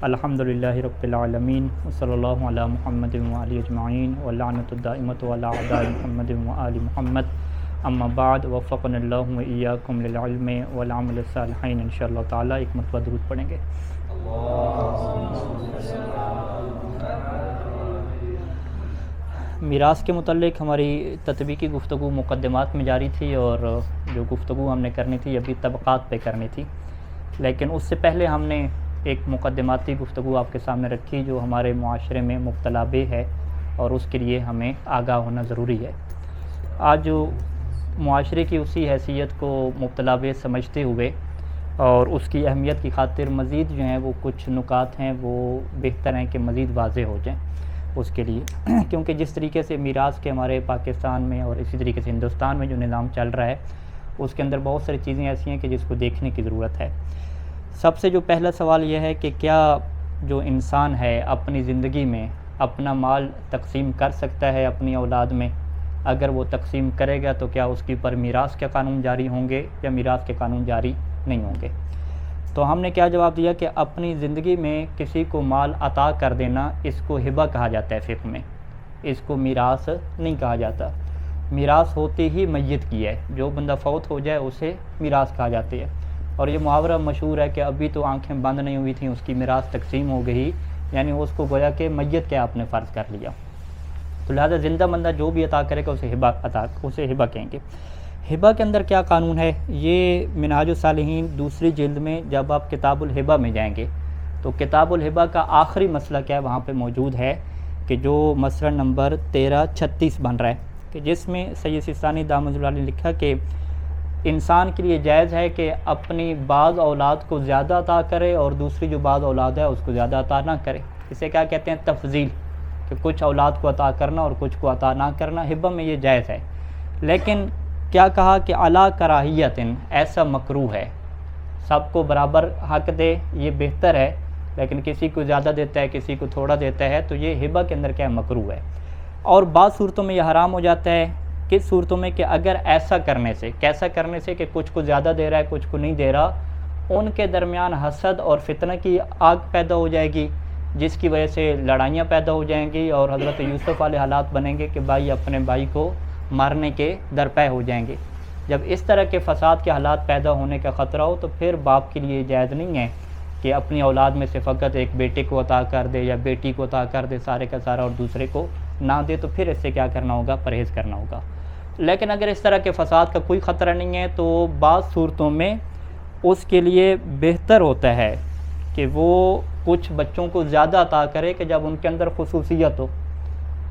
الحمدللہ رب العالمین وصلی اللہ علی محمد وآلہ اجمعین واللعنۃ الدائمۃ علی اعداء محمد وآل محمد اما بعد وفقنا اللہ وإیاکم للعلم والعمل الصالحین انشاءاللہ تعالی ایک مرتبہ درود پڑھیں گے۔ میراث کے متعلق ہماری تطبیقی گفتگو مقدمات میں جاری تھی، اور جو گفتگو ہم نے کرنی تھی ابھی طبقات پہ کرنی تھی، لیکن اس سے پہلے ہم نے ایک مقدماتی گفتگو آپ کے سامنے رکھی جو ہمارے معاشرے میں مبتلا بے ہے، اور اس کے لیے ہمیں آگاہ ہونا ضروری ہے۔ آج جو معاشرے کی اسی حیثیت کو مبتلا بے سمجھتے ہوئے اور اس کی اہمیت کی خاطر مزید جو ہیں وہ کچھ نکات ہیں وہ بہتر ہیں کہ مزید واضح ہو جائیں اس کے لیے، کیونکہ جس طریقے سے میراث کے ہمارے پاکستان میں اور اسی طریقے سے ہندوستان میں جو نظام چل رہا ہے اس کے اندر بہت ساری چیزیں ایسی ہیں کہ جس کو دیکھنے کی ضرورت ہے۔ سب سے جو پہلا سوال یہ ہے کہ کیا جو انسان ہے اپنی زندگی میں اپنا مال تقسیم کر سکتا ہے اپنی اولاد میں؟ اگر وہ تقسیم کرے گا تو کیا اس کے اوپر میراث کے قانون جاری ہوں گے یا میراث کے قانون جاری نہیں ہوں گے؟ تو ہم نے کیا جواب دیا کہ اپنی زندگی میں کسی کو مال عطا کر دینا اس کو ہبہ کہا جاتا ہے فقہ میں، اس کو میراث نہیں کہا جاتا۔ میراث ہوتے ہی میت کی ہے، جو بندہ فوت ہو جائے اسے میراث کہا جاتی ہے، اور یہ محاورہ مشہور ہے کہ ابھی تو آنکھیں بند نہیں ہوئی تھیں اس کی میراث تقسیم ہو گئی، یعنی اس کو گویا کہ میت کے آپ نے فرض کر لیا۔ تو لہذا زندہ بندہ جو بھی عطا کرے گا اسے ہبہ کہیں گے۔ ہبہ کے اندر کیا قانون ہے؟ یہ منہاج الصالحین دوسری جلد میں جب آپ کتاب الہبہ میں جائیں گے تو کتاب الہبہ کا آخری مسئلہ کیا ہے وہاں پہ موجود ہے، کہ جو مسئلہ نمبر 1336 بن رہا ہے، کہ جس میں سید سیستانی دامت اللہ علیہ نے لکھا کہ انسان کے لیے جائز ہے کہ اپنی بعض اولاد کو زیادہ عطا کرے اور دوسری جو بعض اولاد ہے اس کو زیادہ عطا نہ کرے۔ اسے کیا کہتے ہیں؟ تفضیل، کہ کچھ اولاد کو عطا کرنا اور کچھ کو عطا نہ کرنا، ہبہ میں یہ جائز ہے۔ لیکن کیا کہا کہ علی کراہیت، ایسا مکروہ ہے، سب کو برابر حق دے یہ بہتر ہے، لیکن کسی کو زیادہ دیتا ہے کسی کو تھوڑا دیتا ہے تو یہ ہبہ کے اندر کیا مکروہ ہے۔ اور بعض صورتوں میں یہ حرام ہو جاتا ہے۔ کس صورتوں میں؟ کہ اگر ایسا کرنے سے، کیسا کرنے سے؟ کہ کچھ کو زیادہ دے رہا ہے کچھ کو نہیں دے رہا، ان کے درمیان حسد اور فتنہ کی آگ پیدا ہو جائے گی، جس کی وجہ سے لڑائیاں پیدا ہو جائیں گی اور حضرت یوسف والے حالات بنیں گے کہ بھائی اپنے بھائی کو مارنے کے درپے ہو جائیں گے۔ جب اس طرح کے فساد کے حالات پیدا ہونے کا خطرہ ہو تو پھر باپ کے لیے جائز نہیں ہے کہ اپنی اولاد میں سے فقط ایک بیٹے کو عطا کر دے یا بیٹی کو عطا کر دے سارے کا سارا اور دوسرے کو نہ دے، تو پھر اس سے کیا کرنا ہوگا؟ پرہیز کرنا ہوگا۔ لیکن اگر اس طرح کے فساد کا کوئی خطرہ نہیں ہے تو بعض صورتوں میں اس کے لیے بہتر ہوتا ہے کہ وہ کچھ بچوں کو زیادہ عطا کرے کہ جب ان کے اندر خصوصیت ہو۔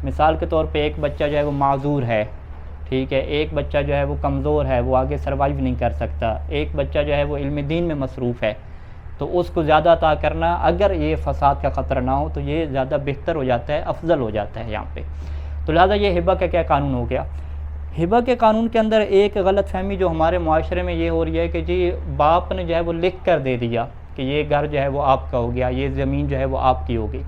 مثال کے طور پہ ایک بچہ جو ہے وہ معذور ہے، ٹھیک ہے، ایک بچہ جو ہے وہ کمزور ہے، وہ آگے سروائیو نہیں کر سکتا، ایک بچہ جو ہے وہ علم دین میں مصروف ہے، تو اس کو زیادہ عطا کرنا اگر یہ فساد کا خطرہ نہ ہو تو یہ زیادہ بہتر ہو جاتا ہے، افضل ہو جاتا ہے یہاں پہ۔ تو لہٰذا یہ ہبہ کا کیا قانون ہو گیا؟ ہبہ کے قانون کے اندر ایک غلط فہمی جو ہمارے معاشرے میں یہ ہو رہی ہے کہ جی باپ نے جو ہے وہ لکھ کر دے دیا کہ یہ گھر جو ہے وہ آپ کا ہو گیا، یہ زمین جو ہے وہ آپ کی ہوگی،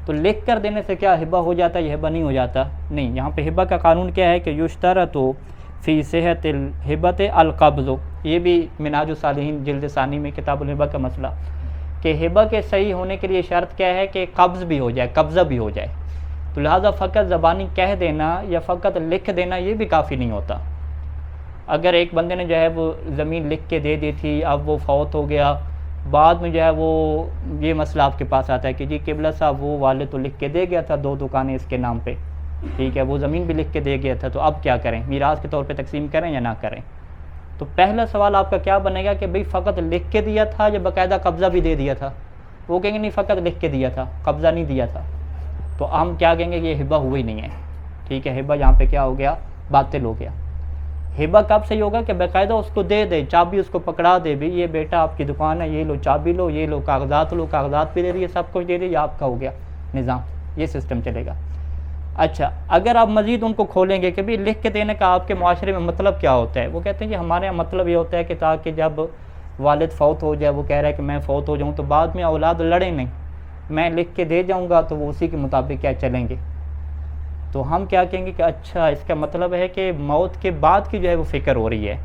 تو لکھ کر دینے سے کیا ہبہ ہو جاتا ہے؟ یہ ہبہ نہیں ہو جاتا۔ نہیں، یہاں پہ ہبہ کا قانون کیا ہے کہ یشترط فی صحت الہبۃ القبض، یہ بھی منہاج الصالحین جلد ثانی میں کتاب الہبہ کا مسئلہ، کہ ہبہ کے صحیح ہونے کے لیے شرط کیا ہے کہ قبض بھی ہو جائے، قبضہ بھی ہو جائے۔ تو لہٰذا فقط زبانی کہہ دینا یا فقط لکھ دینا یہ بھی کافی نہیں ہوتا۔ اگر ایک بندے نے جو ہے وہ زمین لکھ کے دے دی تھی، اب وہ فوت ہو گیا، بعد میں جو ہے وہ یہ مسئلہ آپ کے پاس آتا ہے کہ جی قبلہ صاحب وہ والد تو لکھ کے دے گیا تھا 2 دکانیں اس کے نام پہ، ٹھیک ہے، وہ زمین بھی لکھ کے دے گیا تھا، تو اب کیا کریں؟ میراث کے طور پہ تقسیم کریں یا نہ کریں؟ تو پہلا سوال آپ کا کیا بنے گا کہ بھئی فقط لکھ کے دیا تھا یا باقاعدہ قبضہ بھی دے دیا تھا؟ وہ کہیں گے نہیں، فقط لکھ کے دیا تھا، قبضہ نہیں دیا تھا، تو ہم کیا کہیں گے؟ یہ ہبہ ہوا ہی نہیں ہے، ٹھیک ہے، ہبہ یہاں پہ کیا ہو گیا؟ باطل ہو گیا۔ ہبہ کب صحیح ہوگا؟ کہ باقاعدہ اس کو دے دے، چابی اس کو پکڑا دے، بھی یہ بیٹا آپ کی دکان ہے، یہ لو چابی لو، یہ لو کاغذات لو، کاغذات بھی دے دیے، سب کچھ دے دیے، یہ آپ کا ہو گیا نظام، یہ سسٹم چلے گا۔ اچھا، اگر آپ مزید ان کو کھولیں گے کہ بھی لکھ کے دینے کا آپ کے معاشرے میں مطلب کیا ہوتا ہے؟ وہ کہتے ہیں کہ ہمارے یہاں مطلب یہ ہوتا ہے کہ تاکہ جب والد فوت ہو جائے، وہ کہہ رہا ہے کہ میں فوت ہو جاؤں تو بعد میں اولاد لڑیں نہیں، میں لکھ کے دے جاؤں گا تو وہ اسی کے مطابق کیا چلیں گے۔ تو ہم کیا کہیں گے کہ اچھا اس کا مطلب ہے کہ موت کے بعد کی جو ہے وہ فکر ہو رہی ہے،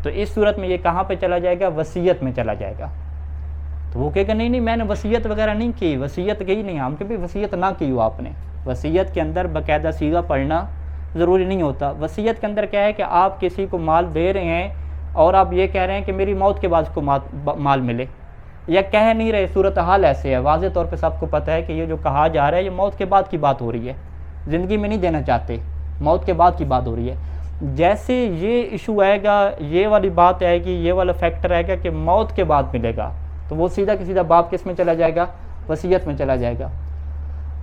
تو اس صورت میں یہ کہاں پہ چلا جائے گا؟ وصیت میں چلا جائے گا۔ تو وہ کہے گا نہیں میں نے وصیت وغیرہ نہیں کی، وصیت کی نہیں. ہم کہ بھی وصیت نہ کی ہو آپ نے. وصیت کے اندر باقاعدہ صیغہ پڑھنا ضروری نہیں ہوتا. وصیت کے اندر کیا ہے کہ آپ کسی کو مال دے رہے ہیں اور آپ یہ کہہ رہے ہیں کہ میری موت کے بعد اس کو مال ملے، یا کہہ نہیں رہے. صورتحال ایسے ہے، واضح طور پہ سب کو پتہ ہے کہ یہ جو کہا جا رہا ہے یہ موت کے بعد کی بات ہو رہی ہے، زندگی میں نہیں دینا چاہتے، موت کے بعد کی بات ہو رہی ہے. جیسے یہ ایشو آئے گا، یہ والی بات آئے گی، یہ والا فیکٹر آئے گا کہ موت کے بعد ملے گا، تو وہ سیدھا کی سیدھا باب کس میں چلا جائے گا؟ وصیت میں چلا جائے گا.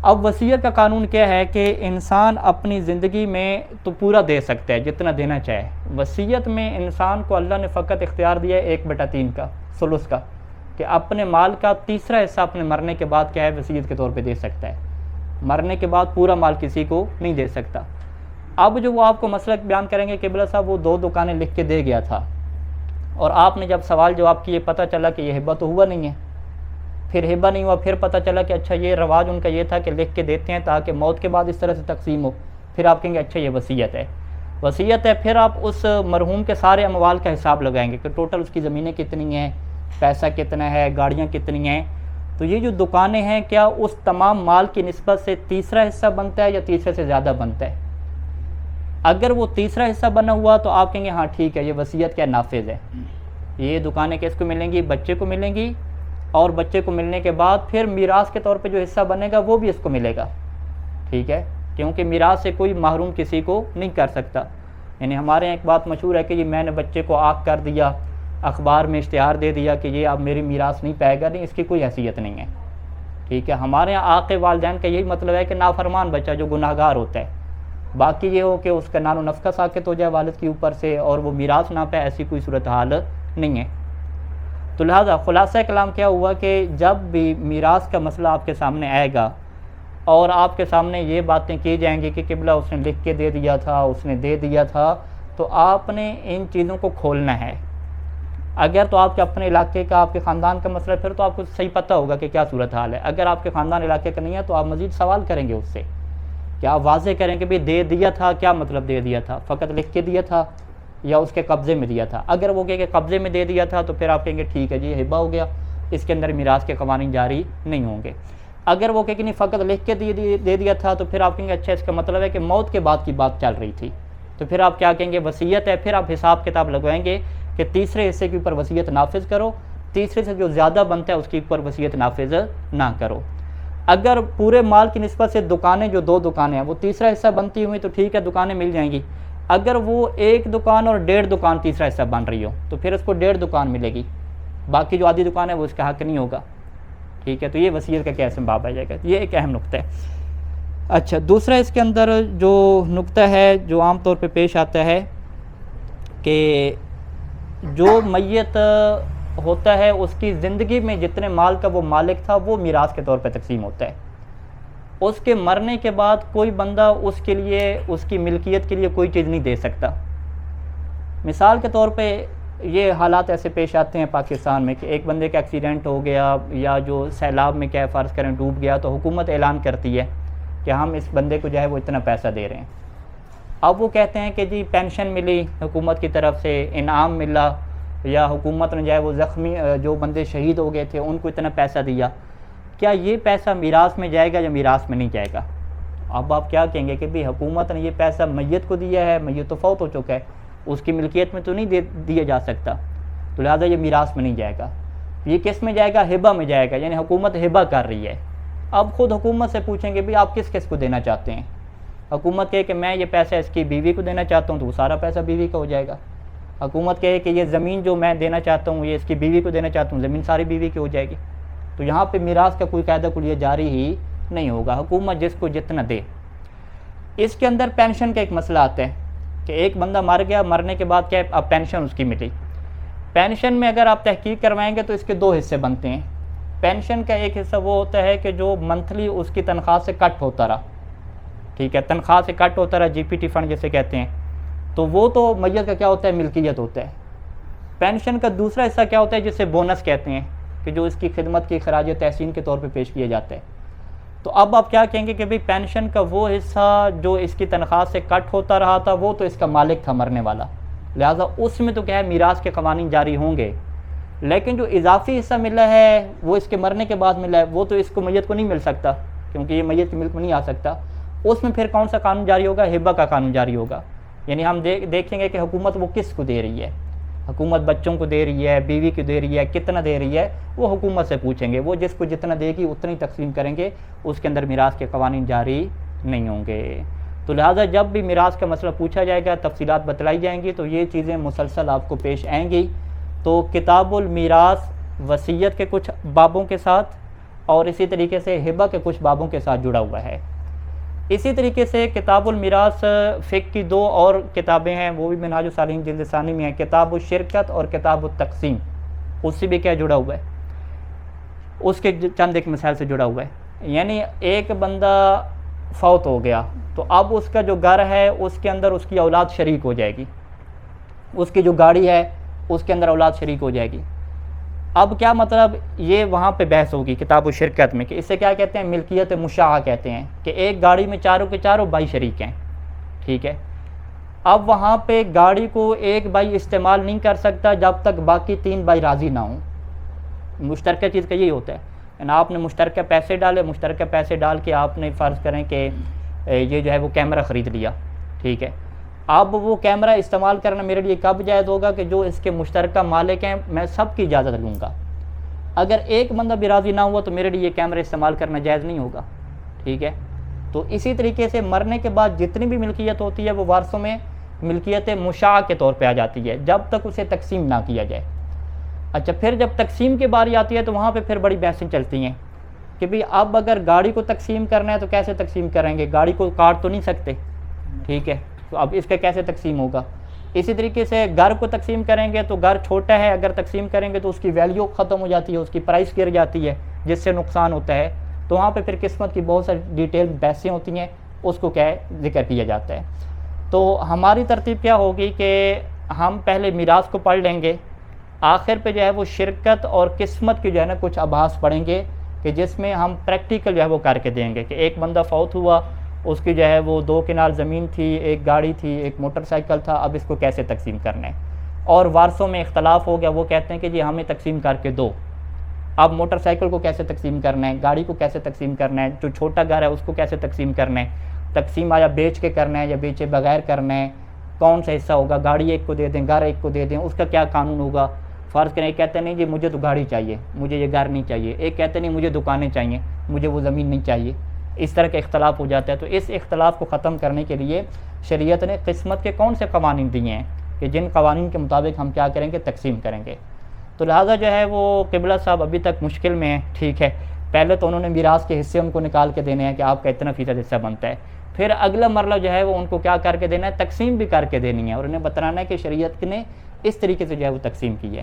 اب وصیت کا قانون کیا ہے کہ انسان اپنی زندگی میں تو پورا دے سکتا ہے جتنا دینا چاہے. وصیت میں انسان کو اللہ نے فقط اختیار دیا ہے 1/3 کا، ثلث کا، کہ اپنے مال کا تیسرا حصہ اپنے مرنے کے بعد کیا ہے وصیت کے طور پہ دے سکتا ہے. مرنے کے بعد پورا مال کسی کو نہیں دے سکتا. اب جو وہ آپ کو مسئلہ بیان کریں گے کہ قبلہ صاحب وہ 2 دکانیں لکھ کے دے گیا تھا، اور آپ نے جب سوال جواب کیے پتہ چلا کہ یہ ہبہ تو ہوا نہیں ہے، پھر ہبہ نہیں ہوا، پھر پتہ چلا کہ اچھا یہ رواج ان کا یہ تھا کہ لکھ کے دیتے ہیں تاکہ موت کے بعد اس طرح سے تقسیم ہو، پھر آپ کہیں گے اچھا یہ وصیت ہے. وصیت ہے، پھر آپ اس مرحوم کے سارے اموال کا حساب لگائیں گے کہ ٹوٹل اس کی زمینیں کتنی ہیں، پیسہ کتنا ہے، گاڑیاں کتنی ہیں. تو یہ جو دکانیں ہیں کیا اس تمام مال کی نسبت سے تیسرا حصہ بنتا ہے یا تیسرے سے زیادہ بنتا ہے؟ اگر وہ تیسرا حصہ بنا ہوا تو آپ کہیں گے ہاں ٹھیک ہے یہ وصیت کیا نافذ ہے. یہ دکانیں کس کو ملیں گی؟ بچے کو ملیں گی، اور بچے کو ملنے کے بعد پھر میراث کے طور پہ جو حصہ بنے گا وہ بھی اس کو ملے گا. ٹھیک ہے، کیونکہ میراث سے کوئی محروم کسی کو نہیں کر سکتا. یعنی ہمارے یہاں ایک بات مشہور ہے کہ یہ میں نے بچے کو آگ کر دیا، اخبار میں اشتہار دے دیا کہ یہ اب میری میراث نہیں پائے گا، نہیں، اس کی کوئی حیثیت نہیں ہے. ٹھیک ہے، ہمارے یہاں آق والدین کا یہی مطلب ہے کہ نافرمان بچہ جو گناہ گار ہوتا ہے. باقی یہ ہو کہ اس کا نان و نفقہ ساقط ہو جائے والد کے اوپر سے اور وہ میراث نہ پائے، ایسی کوئی صورتحال نہیں ہے. تو لہٰذا خلاصہ کلام کیا ہوا کہ جب بھی میراث کا مسئلہ آپ کے سامنے آئے گا اور آپ کے سامنے یہ باتیں کی جائیں گی کہ قبلہ اس نے لکھ کے دے دیا تھا، اس نے دے دیا تھا، تو آپ نے ان چیزوں کو کھولنا ہے. اگر تو آپ کے اپنے علاقے کا، آپ کے خاندان کا مسئلہ، پھر تو آپ کو صحیح پتہ ہوگا کہ کیا صورتحال ہے. اگر آپ کے خاندان علاقے کا نہیں ہے تو آپ مزید سوال کریں گے اس سے، کیا آپ واضح کریں کہ بھی دے دیا تھا، کیا مطلب دے دیا تھا؟ فقط لکھ کے دیا تھا یا اس کے قبضے میں دیا تھا؟ اگر وہ کہے کہ قبضے میں دے دیا تھا تو پھر آپ کہیں گے ٹھیک ہے جی ہبہ ہو گیا، اس کے اندر میراث کے قوانین جاری نہیں ہوں گے. اگر وہ کہے کہ نہیں فقط لکھ کے دے دیا تھا تو پھر آپ کہیں گے اچھا اس کا مطلب ہے کہ موت کے بعد کی بات چل رہی تھی، تو پھر آپ کیا کہیں گے؟ وصیت ہے. پھر آپ حساب کتاب لگوائیں گے کہ تیسرے حصے کے اوپر وصیت نافذ کرو، تیسرے سے جو زیادہ بنتا ہے اس کے اوپر وصیت نافذ نہ کرو. اگر پورے مال کی نسبت سے دکانیں، جو 2 دکانیں ہیں وہ تیسرا حصہ بنتی ہوئی تو ٹھیک ہے دکانیں مل جائیں گی. اگر وہ 1 دکان اور 1.5 دکان تیسرا حصہ بن رہی ہو تو پھر اس کو 1.5 دکان ملے گی، باقی جو آدھی دکان ہے وہ اس کا حق نہیں ہوگا. ٹھیک ہے، تو یہ وصیت کا کیسے باب آ جائے گا، یہ ایک اہم نقطہ ہے. اچھا، دوسرا اس کے اندر جو نقطہ ہے جو عام طور پہ پیش آتا ہے کہ جو میت ہوتا ہے اس کی زندگی میں جتنے مال کا وہ مالک تھا وہ میراث کے طور پہ تقسیم ہوتا ہے. اس کے مرنے کے بعد کوئی بندہ اس کے لیے، اس کی ملکیت کے لیے کوئی چیز نہیں دے سکتا. مثال کے طور پہ یہ حالات ایسے پیش آتے ہیں پاکستان میں کہ ایک بندے کا ایکسیڈنٹ ہو گیا یا جو سیلاب میں کیا فرض کریں ڈوب گیا، تو حکومت اعلان کرتی ہے کہ ہم اس بندے کو جو ہے وہ اتنا پیسہ دے رہے ہیں. اب وہ کہتے ہیں کہ جی پینشن ملی حکومت کی طرف سے، انعام ملا، یا حکومت نے جو ہے وہ زخمی جو بندے شہید ہو گئے تھے ان کو اتنا پیسہ دیا. کیا یہ پیسہ میراث میں جائے گا یا میراث میں نہیں جائے گا؟ اب آپ کیا کہیں گے کہ بھی حکومت نے یہ پیسہ میت کو دیا ہے، میت تو فوت ہو چکا ہے، اس کی ملکیت میں تو نہیں دیا جا سکتا، تو لہٰذا یہ میراث میں نہیں جائے گا. یہ کس میں جائے گا؟ ہبہ میں جائے گا، یعنی حکومت ہبہ کر رہی ہے. اب خود حکومت سے پوچھیں گے بھی آپ کس کس کو دینا چاہتے ہیں؟ حکومت کہے کہ میں یہ پیسہ اس کی بیوی کو دینا چاہتا ہوں تو وہ سارا پیسہ بیوی کا ہو جائے گا. حکومت کہے کہ یہ زمین جو میں دینا چاہتا ہوں یہ اس کی بیوی کو دینا چاہتا ہوں، زمین ساری بیوی کی ہو جائے گی. تو یہاں پہ میراث کا کوئی قاعدہ کلیہ جاری ہی نہیں ہوگا، حکومت جس کو جتنا دے. اس کے اندر پینشن کا ایک مسئلہ آتا ہے کہ ایک بندہ مر گیا، مرنے کے بعد کیا اب پینشن اس کی ملی. پینشن میں اگر آپ تحقیق کروائیں گے تو اس کے 2 حصے بنتے ہیں. پینشن کا ایک حصہ وہ ہوتا ہے کہ جو منتھلی اس کی تنخواہ سے کٹ ہوتا رہا، ٹھیک ہے، تنخواہ سے کٹ ہوتا رہا، جی پی ٹی فنڈ جیسے کہتے ہیں، تو وہ تو میت کا کیا ہوتا ہے؟ ملکیت ہوتا ہے. پینشن کا دوسرا حصہ کیا ہوتا ہے جسے بونس کہتے ہیں، کہ جو اس کی خدمت کی خراج تحسین کے طور پہ پیش کیا جاتا ہے. تو اب آپ کیا کہیں گے کہ بھئی پینشن کا وہ حصہ جو اس کی تنخواہ سے کٹ ہوتا رہا تھا وہ تو اس کا مالک تھا مرنے والا، لہٰذا اس میں تو کیا ہے میراث کے قوانین جاری ہوں گے. لیکن جو اضافی حصہ ملا ہے وہ اس کے مرنے کے بعد ملا ہے، وہ تو اس کو میت کو نہیں مل سکتا، کیونکہ یہ میت کے ملک میں نہیں آ سکتا۔ اس میں پھر کون سا قانون جاری ہوگا؟ ہبہ کا قانون جاری ہوگا، یعنی ہم دیکھیں گے کہ حکومت وہ کس کو دے رہی ہے، حکومت بچوں کو دے رہی ہے، بیوی کو دے رہی ہے، کتنا دے رہی ہے، وہ حکومت سے پوچھیں گے، وہ جس کو جتنا دے گی اتنی تقسیم کریں گے، اس کے اندر میراث کے قوانین جاری نہیں ہوں گے۔ تو لہٰذا جب بھی میراث کا مسئلہ پوچھا جائے گا، تفصیلات بتلائی جائیں گی، تو یہ چیزیں مسلسل آپ کو پیش آئیں گی۔ تو کتاب المیراث وصیت کے کچھ بابوں کے ساتھ اور اسی طریقے سے ہبہ کے کچھ بابوں کے ساتھ جڑا ہوا ہے۔ اسی طریقے سے کتاب المیراث فقہ کی 2 اور کتابیں ہیں، وہ بھی منہاج الصالحین جلد ثانی میں ہیں، کتاب الشرکت اور کتاب التقسیم، اس سے بھی کیا جڑا ہوا ہے، اس کے چند ایک مسائل سے جڑا ہوا ہے۔ یعنی ایک بندہ فوت ہو گیا تو اب اس کا جو گھر ہے اس کے اندر اس کی اولاد شریک ہو جائے گی، اس کی جو گاڑی ہے اس کے اندر اولاد شریک ہو جائے گی۔ اب کیا مطلب، یہ وہاں پہ بحث ہوگی کتاب الشرکت میں کہ اسے کیا کہتے ہیں، ملکیت مشاعہ کہتے ہیں، کہ ایک گاڑی میں چاروں کے چاروں بھائی شریک ہیں، ٹھیک ہے۔ اب وہاں پہ گاڑی کو ایک بھائی استعمال نہیں کر سکتا جب تک باقی 3 بھائی راضی نہ ہوں۔ مشترکہ چیز کا یہی ہوتا ہے، یعنی آپ نے مشترکہ پیسے ڈالے، مشترکہ پیسے ڈال کے آپ نے فرض کریں کہ یہ جو ہے وہ کیمرہ خرید لیا، ٹھیک ہے۔ اب وہ کیمرہ استعمال کرنا میرے لیے کب جائز ہوگا کہ جو اس کے مشترکہ مالک ہیں میں سب کی اجازت لوں گا۔ اگر ایک بندہ بھی راضی نہ ہوا تو میرے لیے یہ کیمرہ استعمال کرنا جائز نہیں ہوگا، ٹھیک ہے۔ تو اسی طریقے سے مرنے کے بعد جتنی بھی ملکیت ہوتی ہے وہ وارثوں میں ملکیت مشاع کے طور پہ آ جاتی ہے جب تک اسے تقسیم نہ کیا جائے۔ اچھا، پھر جب تقسیم کی باری آتی ہے تو وہاں پہ پھر بڑی بحثیں چلتی ہیں کہ بھئی اب اگر گاڑی کو تقسیم کرنا ہے تو کیسے تقسیم کریں گے، گاڑی کو کاٹ تو نہیں سکتے، ٹھیک ہے، تو اب اس کا کیسے تقسیم ہوگا۔ اسی طریقے سے گھر کو تقسیم کریں گے تو گھر چھوٹا ہے، اگر تقسیم کریں گے تو اس کی ویلیو ختم ہو جاتی ہے، اس کی پرائس گر جاتی ہے جس سے نقصان ہوتا ہے، تو وہاں پہ پھر قسمت کی بہت ساری ڈیٹیل بحثیں ہوتی ہیں، اس کو کیا ہے ذکر کیا جاتا ہے۔ تو ہماری ترتیب کیا ہوگی کہ ہم پہلے میراث کو پڑھ لیں گے، آخر پہ جو ہے وہ شرکت اور قسمت کی جو ہے نا کچھ ابحاث پڑھیں گے کہ جس میں ہم پریکٹیکل جو ہے وہ کر کے دیں گے کہ ایک بندہ فوت ہوا، اس کی جو ہے وہ 2 کنال زمین تھی، ایک گاڑی تھی، ایک موٹر سائیکل تھا، اب اس کو کیسے تقسیم کرنا ہے۔ اور وارثوں میں اختلاف ہو گیا، وہ کہتے ہیں کہ جی ہمیں تقسیم کر کے دو، اب موٹر سائیکل کو کیسے تقسیم کرنا ہے، گاڑی کو کیسے تقسیم کرنا ہے، جو چھوٹا گھر ہے اس کو کیسے تقسیم کرنا ہے، تقسیم آیا بیچ کے کرنا ہے یا بیچے بغیر کرنا ہے، کون سا حصہ ہوگا، گاڑی ایک کو دے دیں، گھر ایک کو دے دیں، اس کا کیا قانون ہوگا۔ فرض کریں ایک کہتے ہیں نہیں جی مجھے تو گاڑی چاہیے، مجھے یہ گھر نہیں چاہیے، ایک کہتے ہیں نہیں مجھے دکانیں چاہیے، مجھے وہ زمین نہیں چاہیے، اس طرح کا اختلاف ہو جاتا ہے۔ تو اس اختلاف کو ختم کرنے کے لیے شریعت نے قسمت کے کون سے قوانین دیے ہیں کہ جن قوانین کے مطابق ہم کیا کریں گے، تقسیم کریں گے۔ تو لہٰذا جو ہے وہ قبلہ صاحب ابھی تک مشکل میں ہیں، ٹھیک ہے۔ پہلے تو انہوں نے میراث کے حصے ان کو نکال کے دینے ہیں کہ آپ کا اتنا فیصد حصہ بنتا ہے، پھر اگلا مرحلہ جو ہے وہ ان کو کیا کر کے دینا ہے، تقسیم بھی کر کے دینی ہے، اور انہیں بتانا ہے کہ شریعت نے اس طریقے سے جو ہے وہ تقسیم کی ہے۔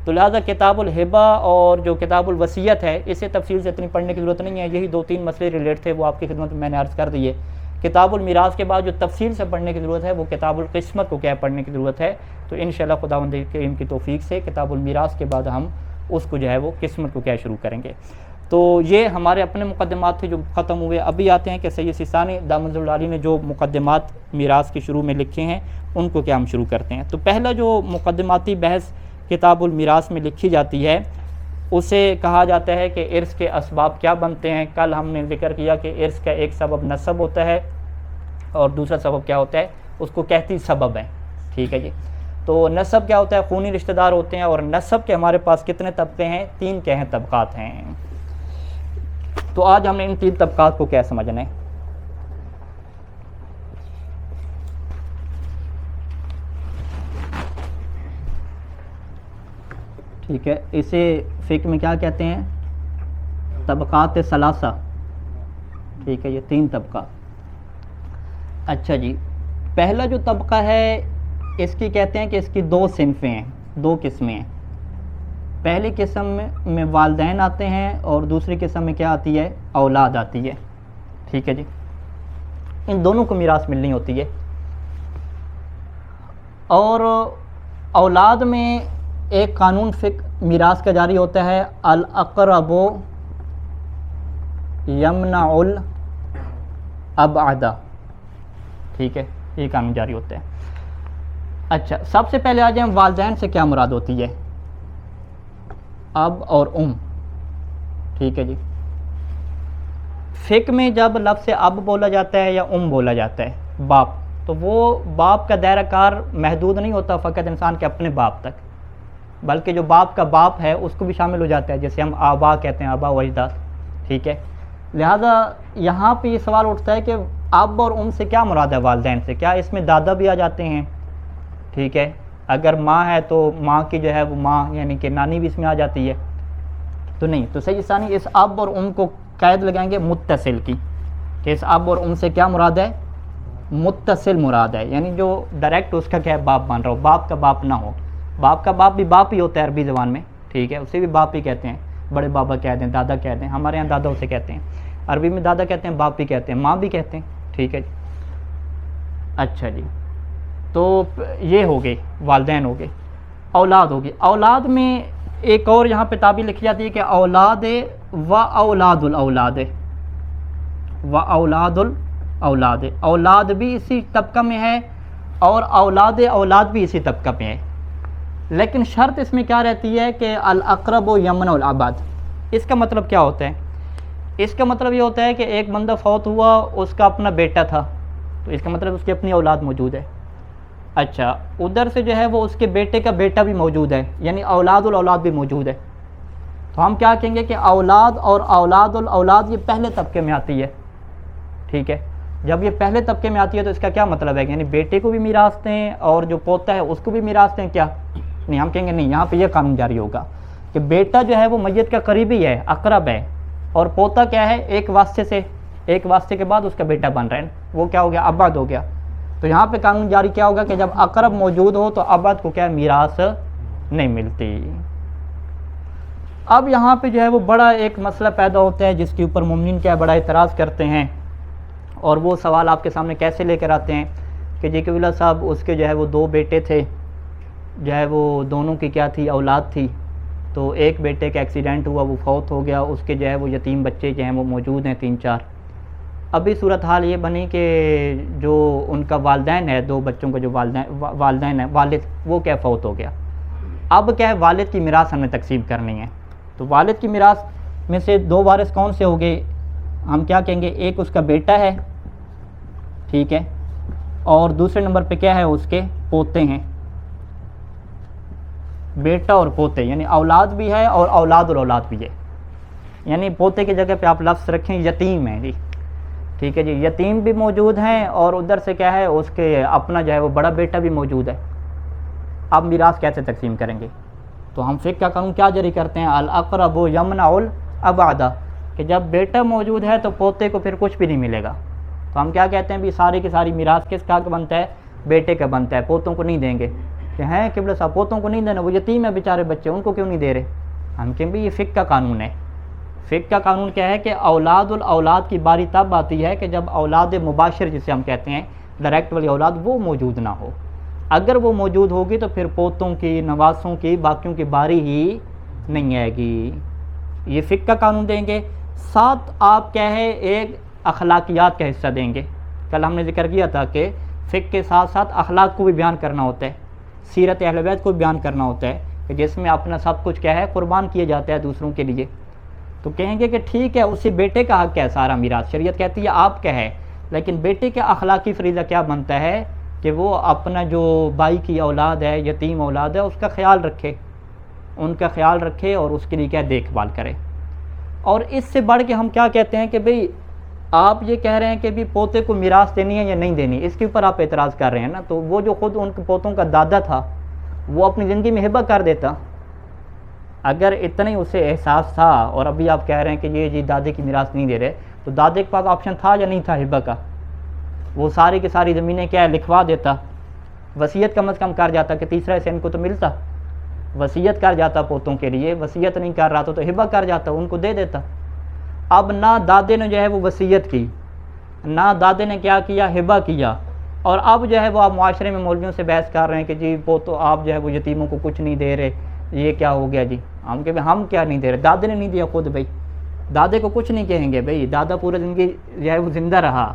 تو لہٰذا کتاب الہبہ اور جو کتاب الوصیت ہے اسے تفصیل سے اتنی پڑھنے کی ضرورت نہیں ہے، یہی 2-3 مسئلے ریلیٹ تھے، وہ آپ کی خدمت میں میں نے عرض کر دیے۔ کتاب المیراث کے بعد جو تفصیل سے پڑھنے کی ضرورت ہے وہ کتاب القسمت کو کیا پڑھنے کی ضرورت ہے۔ تو انشاءاللہ خداوند کریم کی توفیق سے کتاب المیراث کے بعد ہم اس کو جو ہے وہ قسمت کو کیا شروع کریں گے۔ تو یہ ہمارے اپنے مقدمات تھے جو ختم ہوئے۔ ابھی آتے ہیں کہ سید سیستانی دامن العالی نے جو مقدمات میراث کے شروع میں لکھے ہیں ان کو کیا ہم شروع کرتے ہیں۔ تو پہلا جو مقدماتی بحث کتاب المیراث میں لکھی جاتی ہے اسے کہا جاتا ہے کہ ارث کے اسباب کیا بنتے ہیں۔ کل ہم نے ذکر کیا کہ ارث کا ایک سبب نسب ہوتا ہے اور دوسرا سبب کیا ہوتا ہے، اس کو کہتی سبب ہے، ٹھیک ہے جی۔ تو نسب کیا ہوتا ہے، خونی رشتہ دار ہوتے ہیں، اور نسب کے ہمارے پاس کتنے طبقے ہیں، 3 کیا ہیں، طبقات ہیں۔ تو آج ہم نے ان 3 طبقات کو کیا سمجھنا ہے۔ ٹھیک ہے، اسے فقہ میں کیا کہتے ہیں، طبقات ثلاثہ، ٹھیک ہے، یہ 3 طبقات۔ اچھا جی، پہلا جو طبقہ ہے اس کی کہتے ہیں کہ اس کی 2 صنفیں ہیں، 2 قسمیں ہیں۔ پہلی قسم میں والدین آتے ہیں اور دوسری قسم میں کیا آتی ہے، اولاد آتی ہے، ٹھیک ہے جی۔ ان دونوں کو میراث ملنی ہوتی ہے، اور اولاد میں ایک قانون فقہ میراث کا جاری ہوتا ہے، الاقرب یمنع الابعد، ٹھیک ہے، یہ قانون جاری ہوتا ہے۔ اچھا، سب سے پہلے آ جائیں والدین سے کیا مراد ہوتی ہے۔ اب اور ٹھیک ہے جی. فقہ میں جب لفظ اب بولا جاتا ہے یا بولا جاتا ہے باپ، تو وہ باپ کا دائرہ کار محدود نہیں ہوتا فقط انسان کے اپنے باپ تک، بلکہ جو باپ کا باپ ہے اس کو بھی شامل ہو جاتا ہے، جیسے ہم آبا کہتے ہیں، آبا و اجداد. ٹھیک ہے. لہذا یہاں پہ یہ سوال اٹھتا ہے کہ اب اور سے کیا مراد ہے؟ والدین سے کیا اس میں دادا بھی آ جاتے ہیں؟ ٹھیک ہے. اگر ماں ہے تو ماں کی جو ہے وہ ماں یعنی کہ نانی بھی اس میں آ جاتی ہے؟ تو نہیں. تو صحیح ثانی اس اب اور کو قید لگائیں گے متصل کی، کہ اس اب اور سے کیا مراد ہے؟ متصل مراد ہے، یعنی جو ڈائریکٹ اس کا کیا ہے باپ بن رہا ہو، باپ کا باپ نہ ہو. باپ کا باپ بھی باپ ہی ہوتا ہے عربی زبان میں. ٹھیک ہے. اسے بھی باپ ہی کہتے ہیں، بڑے بابا کہہ دیں، دادا کہہ دیں. ہمارے یہاں دادا اسے کہتے ہیں، عربی میں دادا کہتے ہیں، باپ بھی کہتے ہیں، ماں بھی کہتے ہیں. ٹھیک ہے جی. اچھا جی. تو یہ ہو گئے والدین ہو گئے. اولاد ہوگی. اولاد میں ایک اور یہاں پہ تعبیر لکھی جاتی ہے کہ اولاد و اولاد الاولاد، و اولاد الاولاد. اولاد بھی اسی طبقہ میں ہے اور اولاد اولاد بھی اسی طبقہ میں ہے، لیکن شرط اس میں کیا رہتی ہے کہ الاقرب یمنع الابعد. اس کا مطلب کیا ہوتا ہے؟ اس کا مطلب یہ ہوتا ہے کہ ایک بندہ فوت ہوا، اس کا اپنا بیٹا تھا، تو اس کا مطلب اس کی اپنی اولاد موجود ہے. اچھا، ادھر سے جو ہے وہ اس کے بیٹے کا بیٹا بھی موجود ہے، یعنی اولاد الاولاد بھی موجود ہے. تو ہم کیا کہیں گے کہ اولاد اور اولاد الاولاد یہ پہلے طبقے میں آتی ہے. ٹھیک ہے. جب یہ پہلے طبقے میں آتی ہے تو اس کا کیا مطلب ہے؟ یعنی بیٹے کو بھی میراث دیں اور جو پوتا ہے اس کو بھی میراث دیں کیا؟ نہیں. ہم کہیں گے نہیں، یہاں پہ یہ قانون جاری ہوگا کہ بیٹا جو ہے وہ میت کا قریبی ہے، اقرب ہے، اور پوتا کیا ہے؟ ایک واسطے سے، ایک واسطے کے بعد اس کا بیٹا بن رہا ہے، وہ کیا ہو گیا؟ ابعد ہو گیا. تو یہاں پہ قانون جاری کیا ہوگا کہ جب اقرب موجود ہو تو ابعد کو کیا میراث نہیں ملتی. اب یہاں پہ جو ہے وہ بڑا ایک مسئلہ پیدا ہوتا ہے جس کے اوپر مومنین کیا بڑا اعتراض کرتے ہیں، اور وہ سوال آپ کے سامنے کیسے لے کر آتے ہیں کہ جی قبلہ صاحب اس کے جو ہے وہ دو بیٹے تھے، جو ہے وہ دونوں کی کیا تھی؟ اولاد تھی. تو ایک بیٹے کا ایکسیڈنٹ ہوا، وہ فوت ہو گیا، اس کے جو ہے وہ یتیم بچے جو ہیں وہ موجود ہیں 3-4. ابھی صورتحال یہ بنی کہ جو ان کا والدین ہے، دو بچوں کا جو والدین ہے، والد، وہ کیا فوت ہو گیا. اب کیا ہے؟ والد کی میراث ہم نے تقسیم کرنی ہے. تو والد کی میراث میں سے دو وارث کون سے ہو گئے؟ ہم کیا کہیں گے؟ ایک اس کا بیٹا ہے، ٹھیک ہے، اور دوسرے نمبر پہ کیا ہے؟ اس کے پوتے ہیں. بیٹا اور پوتے یعنی اولاد بھی ہے اور اولاد الاولاد بھی ہے. یعنی پوتے کی جگہ پہ آپ لفظ رکھیں یتیم ہے جی. ٹھیک ہے جی. یتیم بھی موجود ہیں اور ادھر سے کیا ہے؟ اس کے اپنا جو ہے وہ بڑا بیٹا بھی موجود ہے. اب میراث کیسے تقسیم کریں گے؟ تو ہم فقہ کا قانون کیا جاری کرتے ہیں؟ الاقرب یمنع الابعد، کہ جب بیٹا موجود ہے تو پوتے کو پھر کچھ بھی نہیں ملے گا. تو ہم کیا کہتے ہیں؟ بھی ساری کی ساری میراث کس کا بنتا ہے؟ بیٹے کا بنتا ہے، پوتوں کو نہیں دیں گے. کہ ہیں قبلہ صاحب پوتوں کو نہیں دینا، وہ یتیم ہے بیچارے بچے، ان کو کیوں نہیں دے رہے؟ ہم کہیں بھی یہ فقہ کا قانون ہے. فقہ کا قانون کیا ہے کہ اولاد الاولاد کی باری تب آتی ہے کہ جب اولاد مباشر جسے ہم کہتے ہیں، ڈائریکٹ والی اولاد، وہ موجود نہ ہو. اگر وہ موجود ہوگی تو پھر پوتوں کی، نواسوں کی، باقیوں کی باری ہی نہیں آئے گی. یہ فقہ کا قانون دیں گے. ساتھ آپ کیا ہے؟ ایک اخلاقیات کا حصہ دیں گے. کل ہم نے ذکر کیا تھا کہ فقہ کے ساتھ ساتھ اخلاق کو بھی بیان کرنا ہوتا ہے، سیرت اہل بیت کو بیان کرنا ہوتا ہے، کہ جس میں اپنا سب کچھ کیا ہے؟ قربان کیا جاتا ہے دوسروں کے لیے. تو کہیں گے کہ ٹھیک ہے، اسی بیٹے کا حق ہے سارا میراث، شریعت کہتی ہے آپ کا ہے، لیکن بیٹے کا اخلاقی فریضہ کیا بنتا ہے کہ وہ اپنا جو بھائی کی اولاد ہے، یتیم اولاد ہے، اس کا خیال رکھے، ان کا خیال رکھے اور اس کے لیے کیا دیکھ بھال کرے. اور اس سے بڑھ کے ہم کیا کہتے ہیں کہ بھئی آپ یہ کہہ رہے ہیں کہ بھی پوتے کو میراث دینی ہے یا نہیں دینی، اس کے اوپر آپ اعتراض کر رہے ہیں نا. تو وہ جو خود ان کے پوتوں کا دادا تھا، وہ اپنی زندگی میں ہبہ کر دیتا. اگر اتنا ہی اسے احساس تھا، اور ابھی آپ کہہ رہے ہیں کہ یہ جی دادے کی میراث نہیں دے رہے، تو دادے کے پاس آپشن تھا یا نہیں تھا ہبہ کا؟ وہ ساری کی ساری زمینیں کیا ہے؟ لکھوا دیتا، وصیت کم از کم کر جاتا کہ تیسرا حصہ ان کو تو ملتا، وصیت کر جاتا پوتوں کے لیے. وصیت نہیں کر رہا تو ہبہ کر جاتا، ان کو دے دیتا. اب نہ دادے نے جو ہے وہ وصیت کی، نہ دادے نے کیا کیا؟ ہبہ کیا. اور اب جو ہے وہ آپ معاشرے میں مولویوں سے بحث کر رہے ہیں کہ جی پوتو آپ جو ہے وہ یتیموں کو کچھ نہیں دے رہے، یہ کیا ہو گیا جی؟ ہم کہ ہم کیا نہیں دے رہے؟ دادے نے نہیں دیا خود. بھائی دادے کو کچھ نہیں کہیں گے، بھائی دادا پورا زندگی جو ہے وہ زندہ رہا،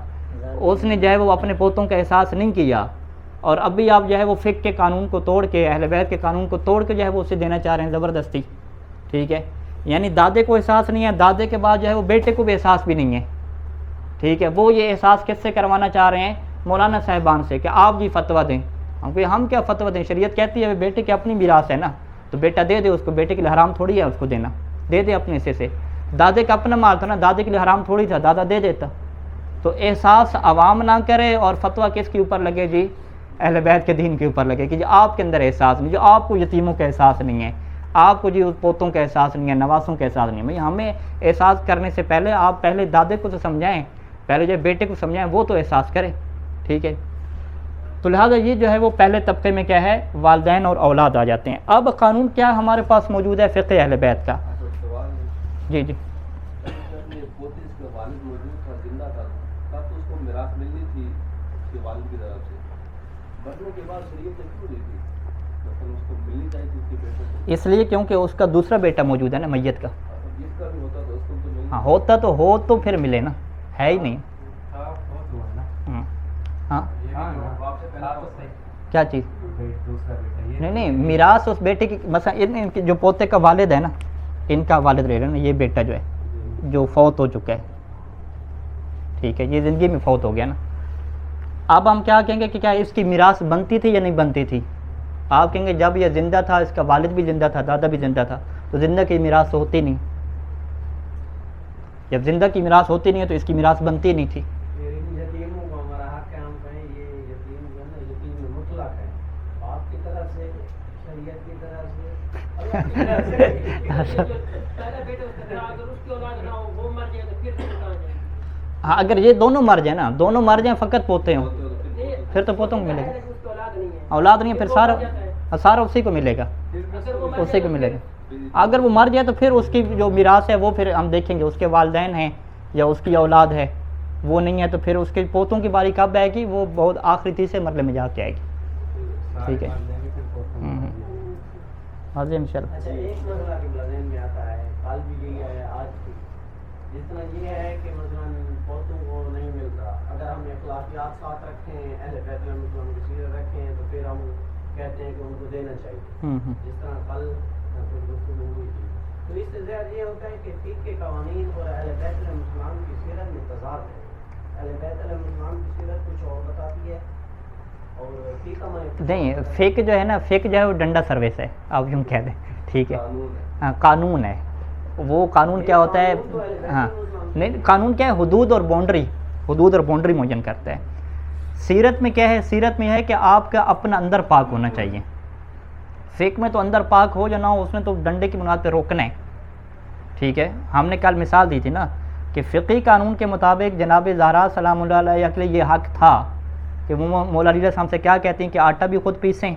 اس نے جو ہے وہ اپنے پوتوں کا احساس نہیں کیا. اور اب بھی آپ جو ہے وہ فقہ کے قانون کو توڑ کے، اہل بیت کے قانون کو توڑ کے جو ہے وہ اسے دینا چاہ رہے ہیں زبردستی. ٹھیک ہے، یعنی دادے کو احساس نہیں ہے، دادے کے بعد جو ہے وہ بیٹے کو بھی احساس بھی نہیں ہے، ٹھیک ہے۔ وہ یہ احساس کس سے کروانا چاہ رہے ہیں؟ مولانا صاحبان سے، کہ آپ جی فتویٰ دیں۔ ہم کیا فتویٰ دیں؟ شریعت کہتی ہے بیٹے کی اپنی میراث ہے نا، تو بیٹا دے دے اس کو، بیٹے کے لیے حرام تھوڑی ہے اس کو دینا، دے دے اپنے حصے سے۔ دادے کا اپنا مال تھا نا، دادے کے لیے حرام تھوڑی تھا، دادا دے دیتا۔ تو احساس عوام نہ کرے اور فتویٰ کس کے اوپر لگے جی؟ اہل بیت کے دین کے اوپر لگے، کہ جو آپ کے اندر احساس نہیں، جو آپ کو یتیموں کا احساس نہیں ہے، آپ کو جی پوتوں کا احساس نہیں ہے، نواسوں کا احساس نہیں ہے۔ بھائی ہمیں احساس کرنے سے پہلے آپ پہلے دادے کو تو سمجھائیں، پہلے جو بیٹے کو سمجھائیں، وہ تو احساس کرے، ٹھیک ہے۔ تو لہٰذا یہ جو ہے وہ پہلے طبقے میں کیا ہے؟ والدین اور اولاد آ جاتے ہیں۔ اب قانون کیا ہمارے پاس موجود ہے فقہ اہل بیت کا؟ جی جی اس لیے کیونکہ اس کا دوسرا بیٹا موجود ہے نا میت کا۔ ہاں ہوتا تو ہو تو پھر ملے نا، ہے ہی نہیں۔ ہاں کیا چیز؟ نہیں میراث اس بیٹے کی، مثلا ان کے جو پوتے کا والد ہے نا، ان کا والد رہ رہا ہے نا، یہ بیٹا جو ہے جو فوت ہو چکا ہے، ٹھیک ہے، یہ زندگی میں فوت ہو گیا نا۔ اب ہم کیا کہیں گے کہ کیا اس کی میراث بنتی تھی یا نہیں بنتی تھی؟ آپ کہیں گے جب یہ زندہ تھا، اس کا والد بھی زندہ تھا، دادا بھی زندہ تھا، تو زندہ کی میراث ہوتی نہیں۔ جب زندہ کی میراث ہوتی نہیں ہے تو اس کی میراث بنتی نہیں تھی۔ ہاں اگر یہ دونوں مر جائیں نا، دونوں مر جائیں فقط پوتے ہوں، پھر تو پوتوں کو ملے گا۔ اولاد نہیں ہے پھر سارا اسی کو ملے گا، اسی کو ملے گا۔ اگر وہ مر جائے تو پھر اس کی جو میراث ہے وہ پھر ہم دیکھیں گے، اس کے والدین ہیں یا اس کی اولاد ہے، وہ نہیں ہے تو پھر اس کے پوتوں کی باری کب آئے گی؟ وہ بہت آخری تیسرے مرحلے میں جا کے آئے گی، ٹھیک ہے۔ واضح ان شاء اللہ۔ اچھا ایک مسئلہ کے ذہن میں آتا ہے، کل بھی یہی ہے آج بھی، جس طرح یہ ہے کہ مثلاً پوتوں کو نہیں ملتا، اگر ہم اخلاقیات ساتھ رکھیں، اہل بیت علیہ السلام کی سیرت رکھیں، تو پھر ہم کہتے ہیں کہ ان کو دینا چاہیے، جس طرح کل کچھ گفتگو ہوئی تھی۔ تو اس سے زیادہ یہ ہوتا ہے کہ فقہ کے قوانین اور اہل بیت علیہ السلام کی سیرت میں تضاد ہے۔ اہل بیت علیہ السلام کی سیرت کچھ اور بتاتی ہے، نہیں فقہ جو ہے نا، فقہ جو ہے وہ ڈنڈا سروس ہے، آپ یوں کہہ دیں، ٹھیک ہے، ہاں قانون ہے وہ۔ قانون کیا ہوتا ہے؟ ہاں نہیں، قانون کیا ہے؟ حدود اور باؤنڈری معین کرتا ہے۔ سیرت میں کیا ہے؟ سیرت میں ہے کہ آپ کا اپنا اندر پاک ہونا چاہیے۔ فقہ میں تو اندر پاک ہو یا نہ ہو، اس نے تو ڈنڈے کی بنیاد پہ روکنا ہے، ٹھیک ہے۔ ہم نے کل مثال دی تھی نا کہ فقہی قانون کے مطابق جناب زہرا سلام اللہ علیہ کے لیے یہ حق تھا کہ وہ مولا علی صاحب سے کیا کہتی ہیں کہ آٹا بھی خود پیسیں،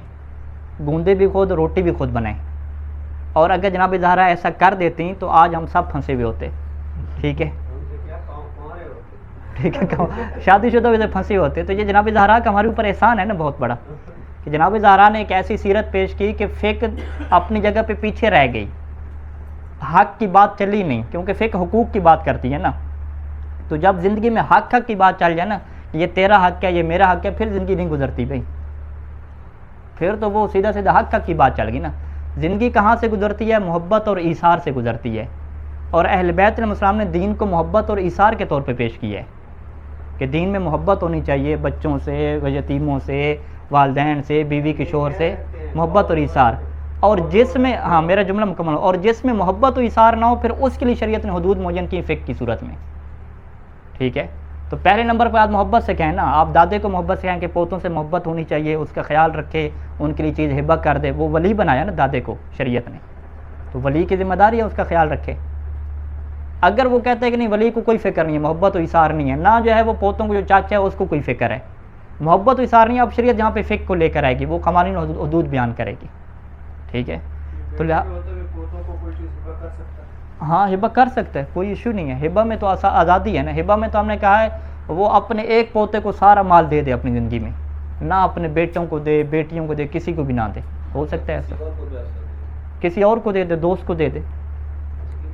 گوندے بھی خود، روٹی بھی خود بنائیں، اور اگر جناب زہرا ایسا کر دیتی تو آج ہم سب پھنسے ہوئے ہوتے، ٹھیک ہے، ٹھیک ہے، شادی شدہ وجہ سے پھنسے ہوتے۔ تو یہ جناب زہرا کا ہمارے اوپر احسان ہے نا بہت بڑا، کہ جناب زہرا نے ایک ایسی سیرت پیش کی کہ فقہ اپنی جگہ پہ پیچھے رہ گئی، حق کی بات چلی نہیں، کیونکہ فقہ حقوق کی بات کرتی ہے نا۔ تو جب زندگی میں حق کی بات چل جائے نا، یہ تیرا حق ہے، یہ میرا حق ہے، پھر زندگی نہیں گزرتی بھائی، پھر تو وہ سیدھا حق کی بات چل گئی نا۔ زندگی کہاں سے گزرتی ہے؟ محبت اور ایثار سے گزرتی ہے، اور اہل بیت علیہ السلام نے دین کو محبت اور ایثار کے طور پہ پیش کیا ہے کہ دین میں محبت ہونی چاہیے، بچوں سے، یتیموں سے، والدین سے، بیوی کے شوہر سے، محبت اور ایثار۔ اور جس میں، ہاں میرا جملہ مکمل ہو، اور جس میں محبت و ایثار نہ ہو، پھر اس کے لیے شریعت نے حدود معین کی فقہ کی صورت میں، ٹھیک ہے۔ تو پہلے نمبر پہ آپ محبت سے کہیں نا، آپ دادے کو محبت سے کہیں کہ پوتوں سے محبت ہونی چاہیے، اس کا خیال رکھے، ان کے لیے چیز ہبہ کر دے، وہ ولی بنایا نا دادے کو شریعت نے، تو ولی کی ذمہ داری ہے اس کا خیال رکھے۔ اگر وہ کہتے ہیں کہ نہیں ولی کو کوئی فکر نہیں ہے، محبت و ایثار نہیں ہے، نہ جو ہے وہ پوتوں کو جو چاچا ہے اس کو کوئی فکر ہے، محبت و ایثار نہیں ہے، اب شریعت جہاں پہ فقہ کو لے کر آئے گی وہ قوانین حدود بیان کرے گی، ٹھیک ہے۔ تو ہاں ہبہ کر سکتا ہے، کوئی ایشو نہیں ہے، ہبہ میں تو آزادی ہے نا۔ ہبہ میں تو ہم نے کہا ہے وہ اپنے ایک پوتے کو سارا مال دے دے اپنی زندگی میں، نہ اپنے بیٹوں کو دے، بیٹیوں کو دے، کسی کو بھی نہ دے، ہو سکتا ہے ایسا، کسی اور کو دے دے، دوست کو دے دے۔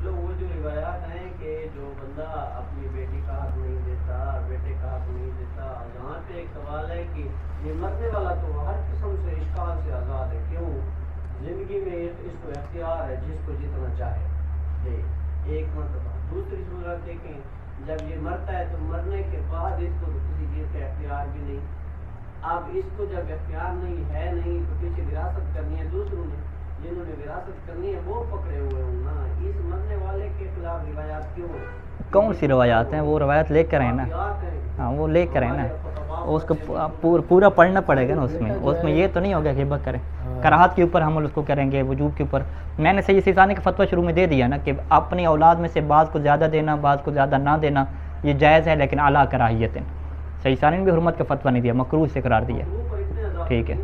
وہ جو روایات ہیں کہ جو بندہ اپنی بیٹی کا حق نہیں دیتا، بیٹے کا حق نہیں دیتا، یہاں پہ ایک سوال ہے کہ یہ مرنے والا تو ہر قسم سے اشکال سے آزاد ہے، کیوں؟ زندگی میں اس کو اختیار ہے جس کو جتنا چاہے دے، ایک مرتبہ۔ دوسری صورت دیکھیں، جب یہ مرتا ہے تو مرنے کے بعد اس کو کسی چیز کا اختیار بھی نہیں۔ اب اس کو جب اختیار نہیں ہے نہیں تو پیچھے وراثت کرنی ہے دوسروں نے، جنہوں نے وراثت کرنی ہے وہ پکڑے ہوئے ہوں نا۔ اس مرنے والے کے خلاف روایات کیوں ہیں؟ کون سی روایات ہیں؟ وہ روایت لے کر ہیں نا، ہاں وہ لے کر ہیں نا، اس کو پورا پڑھنا پڑے گا نا۔ اس میں یہ تو نہیں ہوگا کہ بک کریں، کراہت کے اوپر ہم اس کو کریں گے، وجوب کے اوپر۔ میں نے صحیح سیزانے کا فتویٰ شروع میں دے دیا نا کہ اپنی اولاد میں سے بعض کو زیادہ دینا، بعض کو زیادہ نہ دینا یہ جائز ہے، لیکن اعلیٰ کراہیت ہے۔ صحیح سیزانے نے بھی حرمت کا فتویٰ نہیں دیا، مکروہ سے قرار دیا۔ ٹھیک ہے،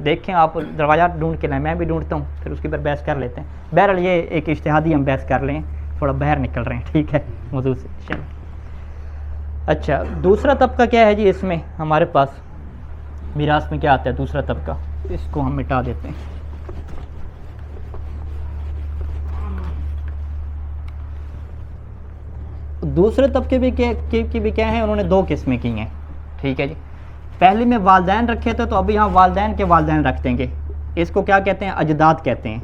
دیکھیں آپ روایات ڈھونڈ کے لائیں، میں بھی ڈھونڈتا ہوں، پھر اس کے اوپر بحث کر لیتے ہیں۔ بہرحال یہ ایک اجتہادی ہم بحث کر لیں، تھوڑا باہر نکل رہے ہیں، ٹھیک ہے موضوع سے۔ چلو اچھا، دوسرا طبقہ کیا ہے جی اس میں ہمارے پاس میراث میں کیا آتا ہے؟ دوسرا طبقہ، اس کو ہم مٹا دیتے ہیں۔ دوسرے طبقے بھی کیا ہیں؟ انہوں نے دو قسمیں کی ہیں، ٹھیک ہے جی۔ پہلے میں والدین رکھے تھے، تو ابھی یہاں والدین کے والدین رکھ دیں گے۔ اس کو کیا کہتے ہیں؟ اجداد کہتے ہیں،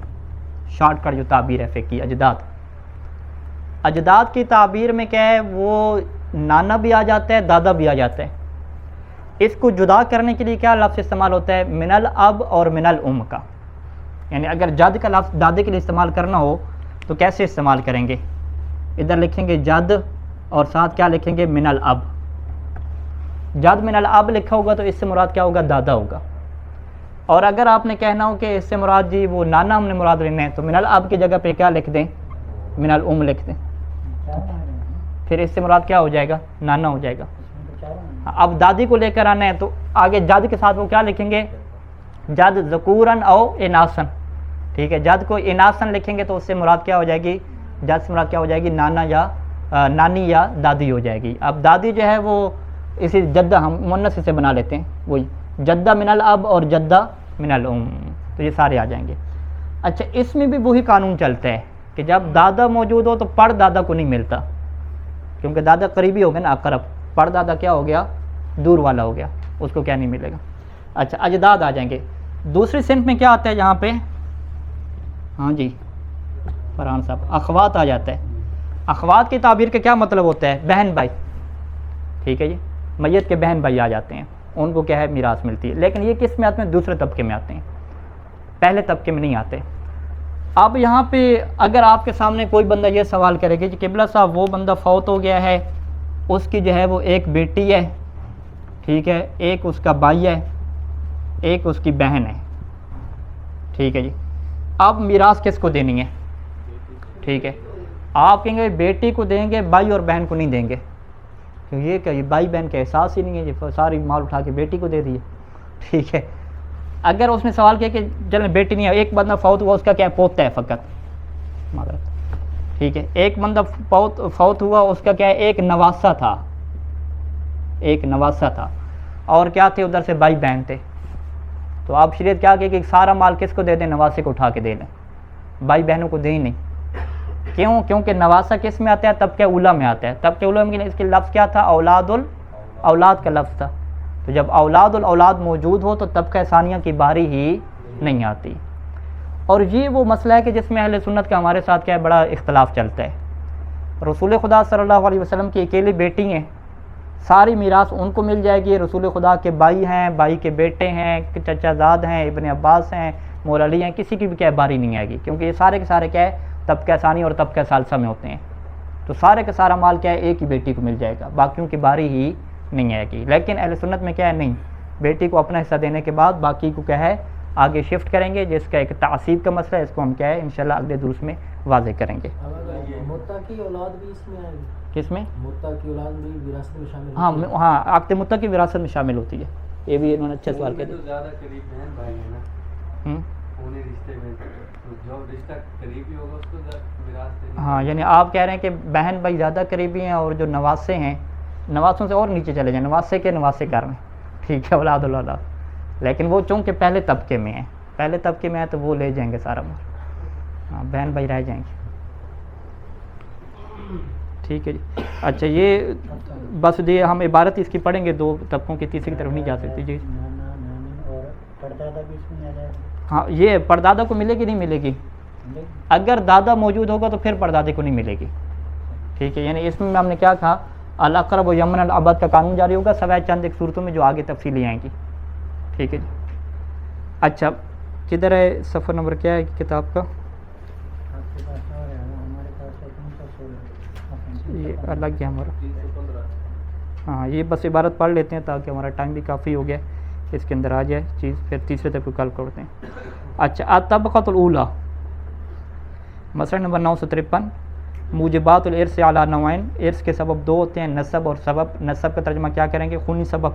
شارٹ کٹ جو تعبیر ہے فقہی، اجداد۔ اجداد کی تعبیر میں کیا ہے؟ وہ نانا بھی آ جاتا ہے، دادا بھی آ جاتا ہے۔ اس کو جدا کرنے کے لیے کیا لفظ استعمال ہوتا ہے؟ من الاب اور من الام کا، یعنی اگر جد کا لفظ دادے کے لیے استعمال کرنا ہو تو کیسے استعمال کریں گے؟ ادھر لکھیں گے جد اور ساتھ کیا لکھیں گے؟ من الاب۔ جد من الاب لکھا ہوگا تو اس سے مراد کیا ہوگا؟ دادا ہوگا۔ اور اگر آپ نے کہنا ہو کہ اس سے مراد جی وہ نانا ہم نے مراد لینا ہے، تو من الاب کی جگہ پہ کیا لکھ دیں؟ من الام لکھ دیں، پھر اس سے مراد کیا ہو جائے گا؟ نانا ہو جائے گا۔ اب دادی کو لے کر آنا ہے تو آگے جد کے ساتھ وہ کیا لکھیں گے؟ جد ذکورن او اناسن، ٹھیک ہے۔ جد کو اناسن لکھیں گے تو اس سے مراد کیا ہو جائے گی؟ جد سے مراد کیا ہو جائے گی؟ نانا یا نانی یا دادی ہو جائے گی۔ اب دادی جو ہے وہ اسی جدہ ہم مؤنث سے بنا لیتے ہیں، وہی جدہ من الاب اور جدہ من الام، تو یہ سارے آ جائیں گے۔ اچھا، اس میں بھی وہی قانون چلتا ہے کہ جب دادا موجود ہو تو پڑ دادا کو نہیں ملتا، کیونکہ دادا قریبی ہو گیا نا، اقرب۔ پڑ دادا کیا ہو گیا؟ دور والا ہو گیا، اس کو کیا نہیں ملے گا۔ اچھا، اجداد آ جائیں گے۔ دوسری صنف میں کیا آتا ہے یہاں پہ؟ ہاں جی فرحان صاحب، اخوات آ جاتا ہے۔ اخوات کی تعبیر کا کیا مطلب ہوتا ہے؟ بہن بھائی، ٹھیک ہے جی۔ میت کے بہن بھائی آ جاتے ہیں، ان کو کیا ہے؟ میراث ملتی ہے۔ لیکن یہ کس میں آتے ہیں؟ دوسرے طبقے میں آتے ہیں، پہلے طبقے میں نہیں آتے۔ اب یہاں پہ اگر آپ کے سامنے کوئی بندہ یہ سوال کرے کہ قبلہ صاحب وہ بندہ فوت ہو گیا ہے، اس کی جو ہے وہ ایک بیٹی ہے، ٹھیک ہے، ایک اس کا بھائی ہے، ایک اس کی بہن ہے، ٹھیک ہے جی۔ اب میراث کس کو دینی ہے؟ ٹھیک ہے، آپ کہیں گے بیٹی کو دیں گے، بھائی اور بہن کو نہیں دیں گے، کیوں؟ یہ کہ بھائی بہن کا احساس ہی نہیں ہے، یہ ساری مال اٹھا کے بیٹی کو دے دیے، ٹھیک ہے۔ اگر اس نے سوال کیا کہ چلیں بیٹی نہیں ہے، ایک بندہ فوت ہوا، اس کا کیا پوتا ہے فقط، ٹھیک ہے، ایک بندہ فوت ہوا، اس کا کیا ہے؟ ایک نواسہ تھا، ایک نواسہ تھا، اور کیا تھے؟ ادھر سے بھائی بہن تھے۔ تو آپ شریعت کیا کہ سارا مال کس کو دے دیں؟ نواسے کو اٹھا کے دے دیں، بھائی بہنوں کو دیں ہی نہیں۔ کیوں؟ کیونکہ نواسہ کس میں آتا ہے؟ طبقہ اولیٰ میں آتا ہے۔ طبقہ اولیٰ میں اس کے لفظ کیا تھا؟ اولاد الاولاد کا لفظ تھا۔ تو جب اولاد الاولاد موجود ہو تو طبقہ ثانیہ کی باری ہی نہیں آتی۔ اور یہ وہ مسئلہ ہے کہ جس میں اہل سنت کا ہمارے ساتھ کیا ہے؟ بڑا اختلاف چلتا ہے۔ رسول خدا صلی اللہ علیہ وسلم کی اکیلی بیٹی ہیں، ساری میراث ان کو مل جائے گی۔ رسول خدا کے بھائی ہیں، بھائی کے بیٹے ہیں، چچا زاد ہیں، ابن عباس ہیں، مولا علی ہیں، کسی کی بھی کیا باری نہیں آئے گی، کیونکہ یہ سارے کے سارے کیا ہے؟ طبقہ ثانی اور طبقہ ثالثہ میں ہوتے ہیں۔ تو سارے کا سارا مال کیا ہے؟ ایک ہی بیٹی کو مل جائے گا، باقیوں کی باری ہی نہیں آئے گی۔ لیکن اہل سنت میں کیا ہے؟ نہیں، بیٹی کو اپنا حصہ دینے کے بعد باقی کو کیا ہے؟ آگے شفٹ کریں گے، جس کا ایک تعصیب کا مسئلہ ہے، اس کو ہم کیا ہے انشاءاللہ اگلے دروس میں واضح کریں گے۔ متا کی اولاد بھی اس میں آئے گی؟ کس میں؟ متا کی اولاد بھی وراثت میں شامل ہاں ہوتی ہے؟ ہاں، عقد متا کی وراثت میں شامل ہوتی ہے۔ یہ بھی انہوں نے اچھا سوال کیا جو زیادہ قریب بہن بھائی ہیں نا، انہیں رشتے میں تو جو رشتہ قریبی ہوگا اس کو میراث دینی۔ ہاں، یعنی آپ کہہ رہے ہیں کہ بہن بھائی زیادہ قریبی ہیں، اور جو نواسے ہیں، نواسوں سے اور نیچے چلے جائیں، نواسے کے نواسے کر رہے ہیں، ٹھیک ہے، اولاد اولاد، لیکن وہ چونکہ پہلے طبقے میں ہیں، پہلے طبقے میں ہیں تو وہ لے جائیں گے سارا مال، ہاں بہن بھائی رہ جائیں گے، ٹھیک ہے جی۔ اچھا، یہ بس یہ ہم عبارت اس کی پڑھیں گے، دو طبقوں کی، تیسری کی طرف نہیں جا سکتی جی۔ نانا نانی اور پردادا بھی اس میں آ جائے گا؟ ہاں یہ پردادا کو ملے گی نہیں ملے گی؟ اگر دادا موجود ہوگا تو پھر پردادے کو نہیں ملے گی. ٹھیک ہے، یعنی اس میں ہم نے کیا کہا، الاقرب و یمن الابد کا قانون جاری ہوگا سوائے چند ایک صورتوں میں جو آگے تفصیلی آئیں گی. ٹھیک ہے جی. اچھا کدھر ہے صفحہ نمبر کیا ہے کتاب کا؟ یہ الگ ہے ہمارا. 315. ہاں یہ بس عبارت پڑھ لیتے ہیں تاکہ ہمارا ٹائم بھی کافی ہو گیا، اس کے اندر آ جائے چیز، پھر تیسرے تک کو کل کرتے ہیں. اچھا الطبقۃ الاولیٰ مسئلہ نمبر 953. موجبات الارث علی نوعین، ارث کے سبب دو ہوتے ہیں، نسب اور سبب. نسب کا ترجمہ کیا کریں گے؟ خونی سبب.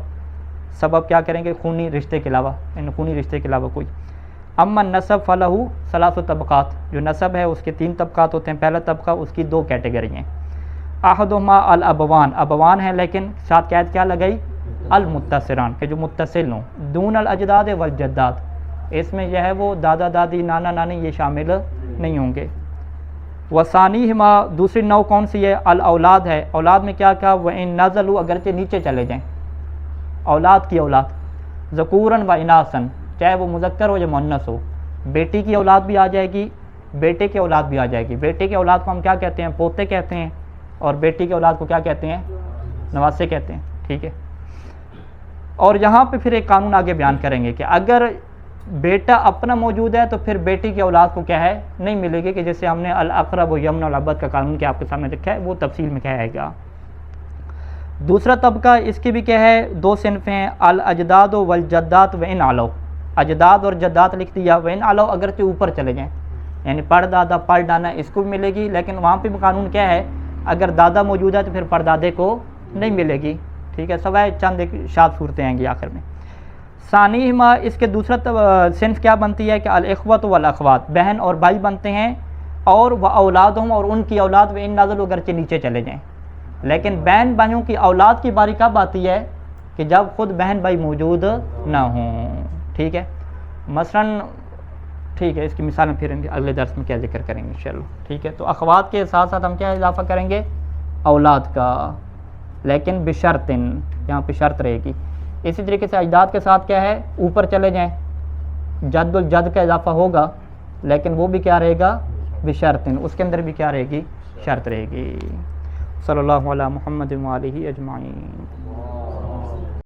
سبب کیا کریں گے؟ خونی رشتے کے علاوہ، یعنی خونی رشتے کے علاوہ کوئی. اما نسب فلہ ثلاث طبقات، جو نسب ہے اس کے 3 طبقات ہوتے ہیں. پہلا طبقہ اس کی 2 کیٹیگری ہیں. احدہما الابوان، ابوان ہیں لیکن ساتھ قید کیا لگائی؟ المتصران، کہ جو متصل ہوں. دون الاجداد والجدات، اس میں جو ہے وہ دادا دادی نانا نانی یہ شامل نہیں ہوں گے. وثانیہما، دوسری نوع کون سی ہے؟ الاولاد ہے. اولاد میں کیا کہا؟ وَإِن نَزَلُوا، اگرچہ نیچے چلے جائیں. اولاد کی اولاد ذکوراً و اناثاً، چاہے وہ مذکر ہو یا مؤنث ہو. بیٹی کی اولاد بھی آ جائے گی، بیٹے کی اولاد بھی آ جائے گی. بیٹے کی اولاد کو ہم کیا کہتے ہیں؟ پوتے کہتے ہیں. اور بیٹی کی اولاد کو کیا کہتے ہیں؟ نواسے کہتے ہیں. ٹھیک ہے. اور یہاں پہ پھر ایک قانون آگے بیان کریں گے کہ اگر بیٹا اپنا موجود ہے تو پھر بیٹی کی اولاد کو کیا ہے؟ نہیں ملے گی، کہ جیسے ہم نے الاقرب و یمن الابد کا قانون کیا آپ کے سامنے رکھا ہے وہ تفصیل میں کیا ہے گا. دوسرا طبقہ اس کی بھی کیا ہے؟ 2 صنف ہیں. الاجداد والجدات وان علو، اجداد اور جدات لکھ دیا. وان علو، اگرچہ اوپر چلے جائیں، یعنی پڑ دادا پڑ ڈانا اس کو بھی ملے گی، لیکن وہاں پہ قانون کیا ہے؟ اگر دادا موجود ہے تو پھر پردادے کو نہیں ملے گی. ٹھیک ہے، سوائے چند ایک شاد صورتیں آئیں گی آخر میں. ثانیہما، اس کے دوسرا صنف کیا بنتی ہے کہ الاخوۃ والاخوات، بہن اور بھائی بنتے ہیں. اور وہ اولادہم، اور ان کی اولاد. وہ ان نازل، اگرچہ نیچے چلے جائیں. لیکن بہن بھائیوں کی اولاد کی باری کب آتی ہے؟ کہ جب خود بہن بھائی موجود نہ ہوں. ٹھیک ہے. مثلاً ٹھیک ہے، اس کی مثالیں پھر اگلے درس میں کیا ذکر کریں گے انشاءاللہ. ٹھیک ہے. تو اخوات کے ساتھ ساتھ ہم کیا اضافہ کریں گے؟ اولاد کا، لیکن بشرطن، یہاں پہ شرط رہے گی. اسی طریقے سے اجداد کے ساتھ کیا ہے؟ اوپر چلے جائیں جد الجد کا اضافہ ہوگا، لیکن وہ بھی کیا رہے گا؟ بشرطن، اس کے اندر بھی کیا رہے گی؟ شرط رہے گی. صلی اللہ علی محمد و آلہ اجمعین.